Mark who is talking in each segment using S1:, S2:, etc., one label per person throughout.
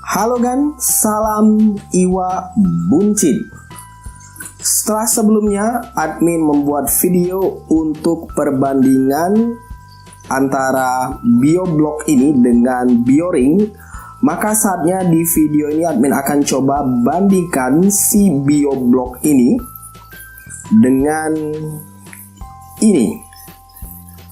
S1: Halo gan, salam Iwa Buncit. Setelah sebelumnya admin membuat video untuk perbandingan antara BioBlock ini dengan BioRing, maka saatnya di video ini admin akan coba bandingkan si BioBlock ini dengan ini,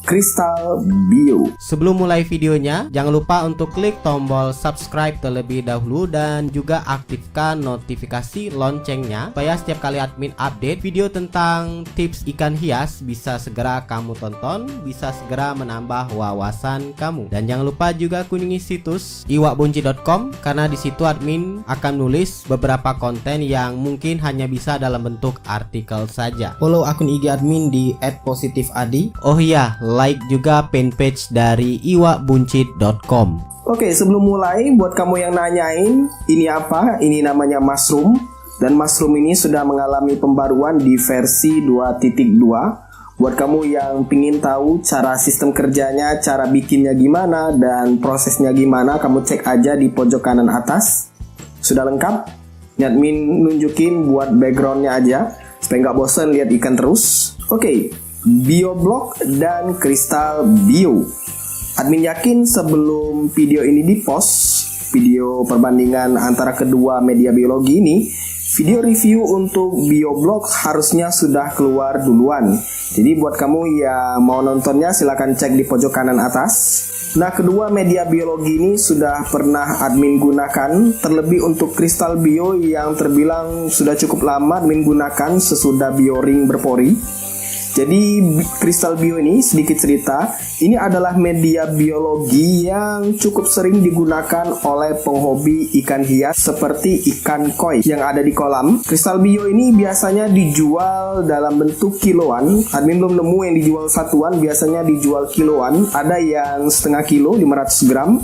S1: Crystal Bio.
S2: Sebelum mulai videonya, jangan lupa untuk klik tombol subscribe terlebih dahulu dan juga aktifkan notifikasi loncengnya supaya setiap kali admin update video tentang tips ikan hias bisa segera kamu tonton, bisa segera menambah wawasan kamu. Dan jangan lupa juga kunjungi situs iwabunci.com karena di situ admin akan nulis beberapa konten yang mungkin hanya bisa dalam bentuk artikel saja. Follow akun IG admin di @positifadi. Oh iya, like juga fanpage dari iwabunci.com.
S1: Oke, sebelum mulai, buat kamu yang nanyain ini apa, ini namanya mushroom. Dan mushroom ini sudah mengalami pembaruan di versi 2.2. Buat kamu yang pingin tahu cara sistem kerjanya, cara bikinnya gimana, dan prosesnya gimana, kamu cek aja di pojok kanan atas. Sudah lengkap. Admin nunjukin buat backgroundnya aja supaya nggak bosan lihat ikan terus. Oke, BioBlock dan Crystal Bio. Admin yakin sebelum video ini dipost, video perbandingan antara kedua media biologi ini, video review untuk BioBlock harusnya sudah keluar duluan. Jadi buat kamu yang mau nontonnya silahkan cek di pojok kanan atas. Nah, kedua media biologi ini sudah pernah admin gunakan, terlebih untuk Crystal Bio yang terbilang sudah cukup lama admin gunakan sesudah BioRing berpori. Jadi Crystal Bio ini sedikit cerita, ini adalah media biologi yang cukup sering digunakan oleh penghobi ikan hias seperti ikan koi yang ada di kolam. Crystal Bio ini biasanya dijual dalam bentuk kiloan. Admin belum nemu yang dijual satuan, biasanya dijual kiloan. Ada yang setengah kilo, 500 gram.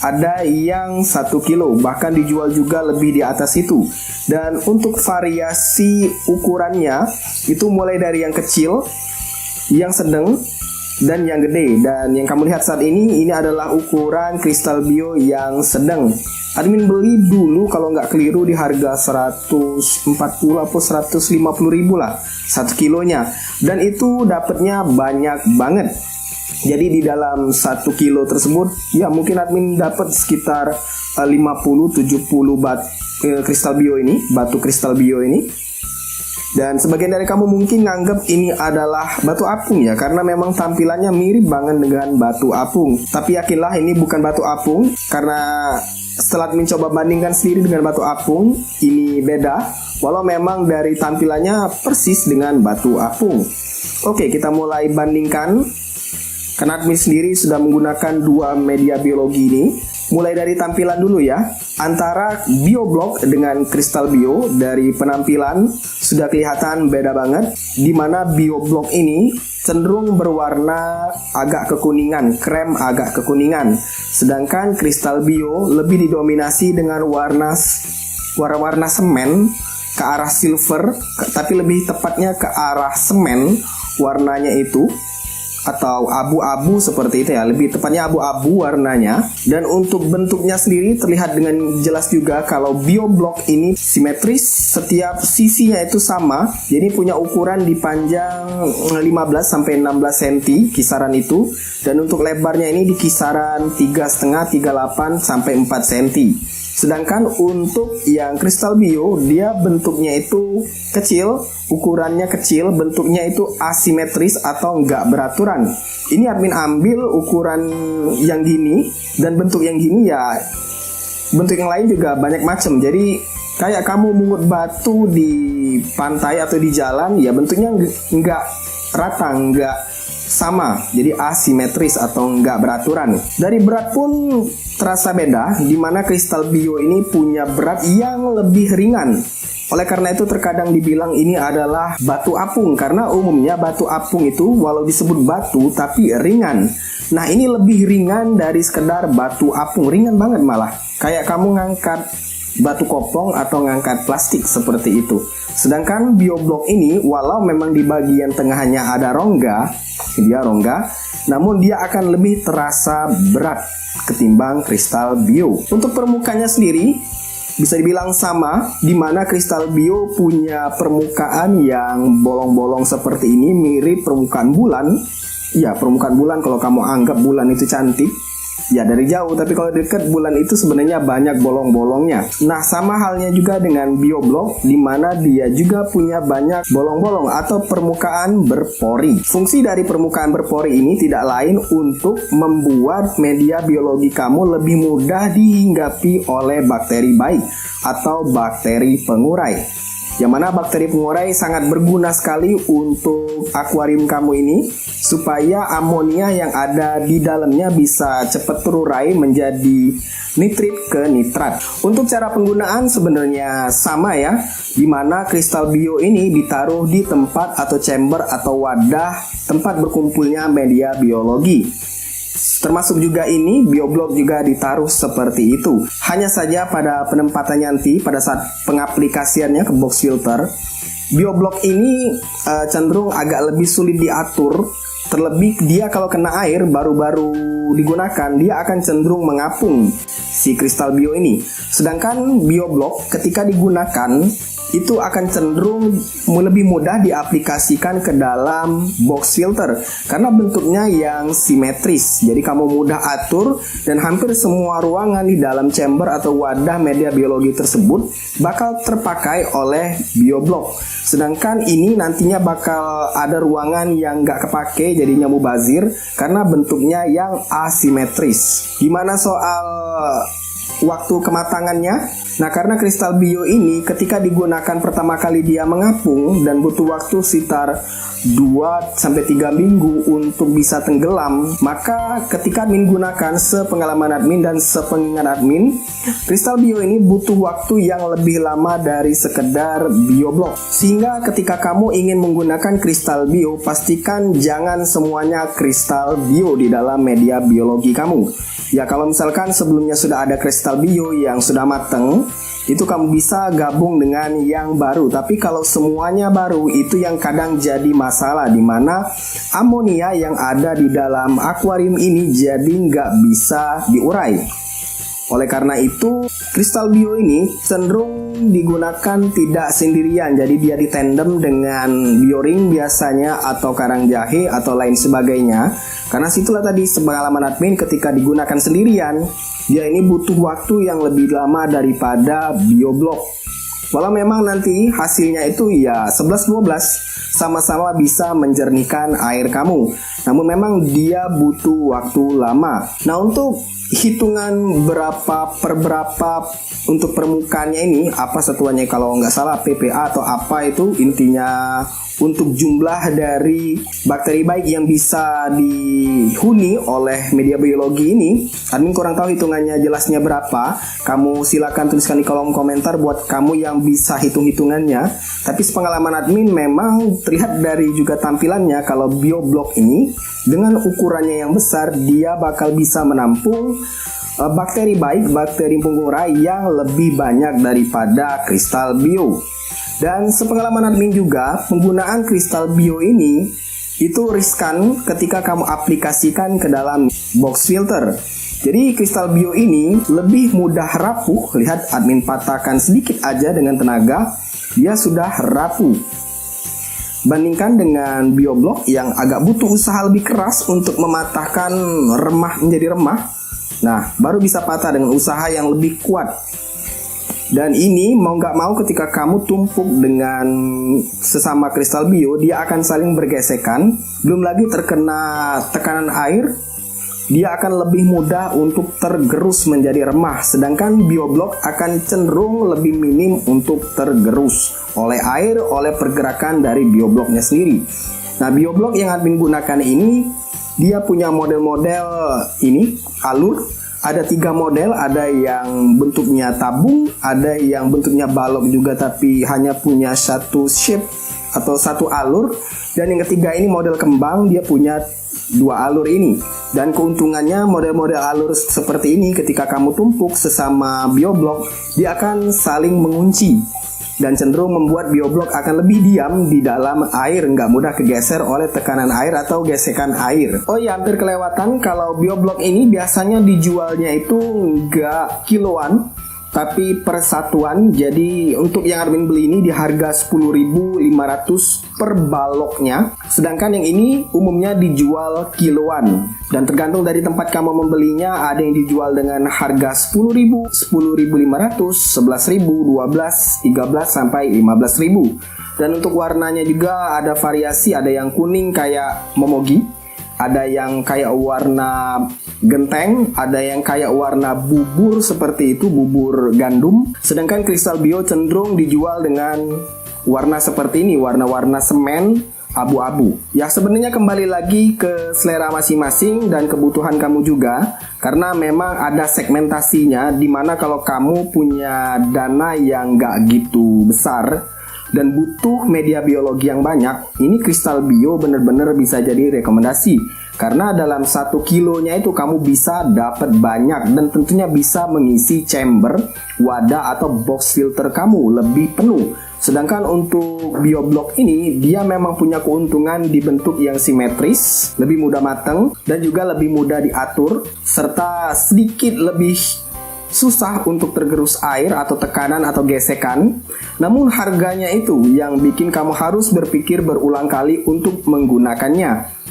S1: Ada yang 1 kilo, bahkan dijual juga lebih di atas itu. Dan untuk variasi ukurannya itu mulai dari yang kecil, yang sedang, dan yang gede. Dan yang kamu lihat saat ini adalah ukuran Crystal Bio yang sedang. Admin beli dulu kalau nggak keliru di harga 140 atau 150 ribu lah 1 kilonya. Dan itu dapatnya banyak banget. Jadi di dalam 1 kilo tersebut ya mungkin admin dapat sekitar 50-70 Crystal Bio ini, batu Crystal Bio ini. Dan sebagian dari kamu mungkin nganggap ini adalah batu apung ya, karena memang tampilannya mirip banget dengan batu apung. Tapi yakinlah ini bukan batu apung, karena setelah admin coba bandingkan sendiri dengan batu apung, ini beda. Walau memang dari tampilannya persis dengan batu apung. Oke, kita mulai bandingkan. Karena admin sendiri sudah menggunakan dua media biologi ini. Mulai dari tampilan dulu ya. Antara BioBlock dengan Crystal Bio, dari penampilan sudah kelihatan beda banget. Dimana BioBlock ini cenderung berwarna agak kekuningan, krem agak kekuningan. Sedangkan Crystal Bio lebih didominasi dengan warna semen ke arah silver, tapi lebih tepatnya ke arah semen warnanya itu, atau abu-abu seperti itu ya, lebih tepatnya abu-abu warnanya. Dan untuk bentuknya sendiri terlihat dengan jelas juga kalau BioBlock ini simetris, setiap sisinya itu sama. Jadi punya ukuran di panjang 15-16 cm kisaran itu, dan untuk lebarnya ini di kisaran 3,5, 38 sampai 4 cm. Sedangkan untuk yang Crystal Bio, dia bentuknya itu kecil, ukurannya kecil, bentuknya itu asimetris atau enggak beraturan. Ini admin ambil ukuran yang gini, dan bentuk yang gini ya, bentuk yang lain juga banyak macam. Jadi kayak kamu mungut batu di pantai atau di jalan, ya bentuknya enggak rata, enggak sama, jadi asimetris atau enggak beraturan. Dari berat pun terasa beda, dimana Crystal Bio ini punya berat yang lebih ringan. Oleh karena itu terkadang dibilang ini adalah batu apung, karena umumnya batu apung itu walau disebut batu tapi ringan. Nah, ini lebih ringan dari sekedar batu apung, ringan banget malah. Kayak kamu ngangkat batu kopong atau ngangkat plastik seperti itu. Sedangkan bioblok ini walau memang di bagian tengahnya ada rongga, namun dia akan lebih terasa berat ketimbang kristal bio. Untuk permukaannya sendiri bisa dibilang sama, di mana kristal bio punya permukaan yang bolong-bolong seperti ini, mirip permukaan bulan. Ya, permukaan bulan kalau kamu anggap bulan itu cantik, ya dari jauh, tapi kalau dekat bulan itu sebenarnya banyak bolong-bolongnya. Nah, sama halnya juga dengan bioblok, di mana dia juga punya banyak bolong-bolong atau permukaan berpori. Fungsi dari permukaan berpori ini tidak lain untuk membuat media biologi kamu lebih mudah dihinggapi oleh bakteri baik atau bakteri pengurai. Yang mana bakteri pengurai sangat berguna sekali untuk akuarium kamu ini, supaya amonia yang ada di dalamnya bisa cepat terurai menjadi nitrit ke nitrat. Untuk cara penggunaan sebenarnya sama ya, di mana kristal bio ini ditaruh di tempat atau chamber atau wadah tempat berkumpulnya media biologi. Termasuk juga ini, bioblok juga ditaruh seperti itu. Hanya saja pada penempatannya nanti, pada saat pengaplikasiannya ke box filter, bioblok ini cenderung agak lebih sulit diatur. Terlebih dia kalau kena air baru-baru digunakan, dia akan cenderung mengapung si kristal bio ini. Sedangkan bioblok ketika digunakan itu akan cenderung lebih mudah diaplikasikan ke dalam box filter karena bentuknya yang simetris. Jadi kamu mudah atur dan hampir semua ruangan di dalam chamber atau wadah media biologi tersebut bakal terpakai oleh bioblok. Sedangkan ini nantinya bakal ada ruangan yang nggak kepake, jadinya mubazir karena bentuknya yang asimetris. Gimana soal waktu kematangannya? Nah, karena kristal bio ini ketika digunakan pertama kali dia mengapung dan butuh waktu sekitar 2-3 minggu untuk bisa tenggelam, maka ketika admin gunakan sepengalaman admin dan sepengingat admin, kristal bio ini butuh waktu yang lebih lama dari sekedar bioblok. Sehingga ketika kamu ingin menggunakan kristal bio, pastikan jangan semuanya kristal bio di dalam media biologi kamu. Ya, kalau misalkan sebelumnya sudah ada kristal bio yang sudah matang, itu kamu bisa gabung dengan yang baru. Tapi kalau semuanya baru, itu yang kadang jadi masalah, di mana amonia yang ada di dalam akuarium ini jadi nggak bisa diurai. Oleh karena itu, kristal bio ini cenderung digunakan tidak sendirian. Jadi dia ditandem dengan bioring biasanya, atau karang jahe, atau lain sebagainya. Karena situlah tadi sepengalaman admin, ketika digunakan sendirian, dia ini butuh waktu yang lebih lama daripada bioblok. Walau memang nanti hasilnya itu ya 11-12 sama-sama bisa menjernihkan air kamu, namun memang dia butuh waktu lama. Nah, untuk hitungan berapa per berapa untuk permukaannya ini, apa satuannya kalau nggak salah PPA atau apa itu, intinya untuk jumlah dari bakteri baik yang bisa dihuni oleh media biologi ini, admin kurang tahu hitungannya jelasnya berapa. Kamu silakan tuliskan di kolom komentar buat kamu yang bisa hitung-hitungannya. Tapi sepengalaman admin memang terlihat dari juga tampilannya, kalau bioblok ini dengan ukurannya yang besar, dia bakal bisa menampung bakteri baik, bakteri pengurai yang lebih banyak daripada kristal bio. Dan sepengalaman admin juga, penggunaan kristal bio ini itu riskan ketika kamu aplikasikan ke dalam box filter. Jadi kristal bio ini lebih mudah rapuh. Lihat, admin patahkan sedikit aja dengan tenaga, dia sudah rapuh. Bandingkan dengan bioblok yang agak butuh usaha lebih keras untuk mematahkan remah menjadi remah. Nah, baru bisa patah dengan usaha yang lebih kuat. Dan ini mau nggak mau ketika kamu tumpuk dengan sesama kristal bio, dia akan saling bergesekan. Belum lagi terkena tekanan air, dia akan lebih mudah untuk tergerus menjadi remah. Sedangkan bioblok akan cenderung lebih minim untuk tergerus oleh air, oleh pergerakan dari biobloknya sendiri. Nah, bioblok yang admin gunakan ini, dia punya model-model ini, alur. Ada 3 model, ada yang bentuknya tabung, ada yang bentuknya balok juga tapi hanya punya satu shape atau satu alur, dan yang ketiga ini model kembang, dia punya dua alur ini. Dan keuntungannya model-model alur seperti ini ketika kamu tumpuk sesama bioblok, dia akan saling mengunci dan cenderung membuat bioblok akan lebih diam di dalam air, nggak mudah kegeser oleh tekanan air atau gesekan air. Oh ya, hampir kelewatan, kalau bioblok ini biasanya dijualnya itu nggak kiloan, tapi per satuan. Jadi untuk yang admin beli ini di harga 10.500 per baloknya, sedangkan yang ini umumnya dijual kiloan. Dan tergantung dari tempat kamu membelinya, ada yang dijual dengan harga 10.000, 10.500, 11.000, 12, 13 sampai 15.000. Dan untuk warnanya juga ada variasi, ada yang kuning kayak momogi, ada yang kayak warna genteng, ada yang kayak warna bubur seperti itu, bubur gandum. Sedangkan Crystal Bio cenderung dijual dengan warna seperti ini, warna-warna semen abu-abu. Ya sebenarnya kembali lagi ke selera masing-masing dan kebutuhan kamu juga, karena memang ada segmentasinya, dimana kalau kamu punya dana yang gak gitu besar dan butuh media biologi yang banyak, ini Crystal Bio bener-bener bisa jadi rekomendasi. Karena dalam 1 kilonya itu kamu bisa dapat banyak dan tentunya bisa mengisi chamber, wadah atau box filter kamu lebih penuh. Sedangkan untuk bioblok ini, dia memang punya keuntungan di bentuk yang simetris, lebih mudah matang dan juga lebih mudah diatur, serta sedikit lebih susah untuk tergerus air atau tekanan atau gesekan. Namun harganya itu yang bikin kamu harus berpikir berulang kali untuk menggunakannya.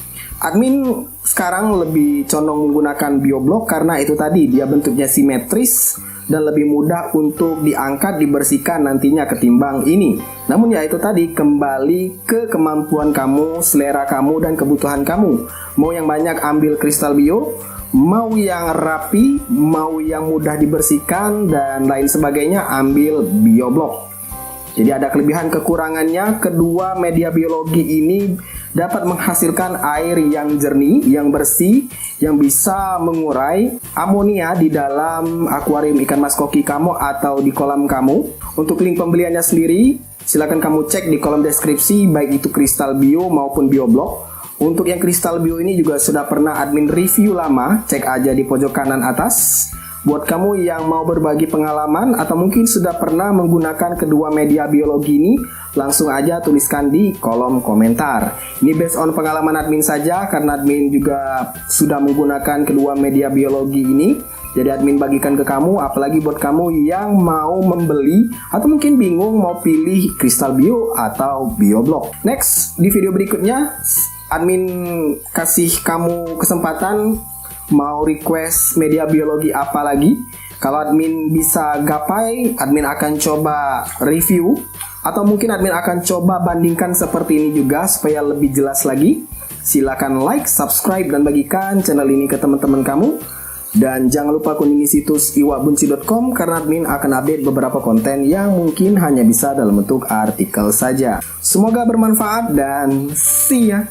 S1: Admin sekarang lebih condong menggunakan bioblok karena itu tadi, dia bentuknya simetris dan lebih mudah untuk diangkat, dibersihkan nantinya ketimbang ini. Namun ya itu tadi, kembali ke kemampuan kamu, selera kamu dan kebutuhan kamu. Mau yang banyak ambil Crystal Bio, mau yang rapi, mau yang mudah dibersihkan dan lain sebagainya, ambil bioblok. Jadi ada kelebihan kekurangannya. Kedua media biologi ini dapat menghasilkan air yang jernih, yang bersih, yang bisa mengurai amonia di dalam akuarium ikan mas koki kamu atau di kolam kamu. Untuk link pembeliannya sendiri, silakan kamu cek di kolom deskripsi, baik itu Crystal Bio maupun bioblok. Untuk yang Crystal Bio ini juga sudah pernah admin review lama, cek aja di pojok kanan atas. Buat kamu yang mau berbagi pengalaman atau mungkin sudah pernah menggunakan kedua media biologi ini, langsung aja tuliskan di kolom komentar. Ini based on pengalaman admin saja, karena admin juga sudah menggunakan kedua media biologi ini. Jadi admin bagikan ke kamu, apalagi buat kamu yang mau membeli atau mungkin bingung mau pilih Crystal Bio atau bioblok. Next, di video berikutnya admin kasih kamu kesempatan mau request media biologi apa lagi. Kalau admin bisa gapai, admin akan coba review, atau mungkin admin akan coba bandingkan seperti ini juga supaya lebih jelas lagi. Silakan like, subscribe, dan bagikan channel ini ke teman-teman kamu. Dan jangan lupa kunjungi situs iwakbunci.com karena admin akan update beberapa konten yang mungkin hanya bisa dalam bentuk artikel saja. Semoga bermanfaat dan see ya!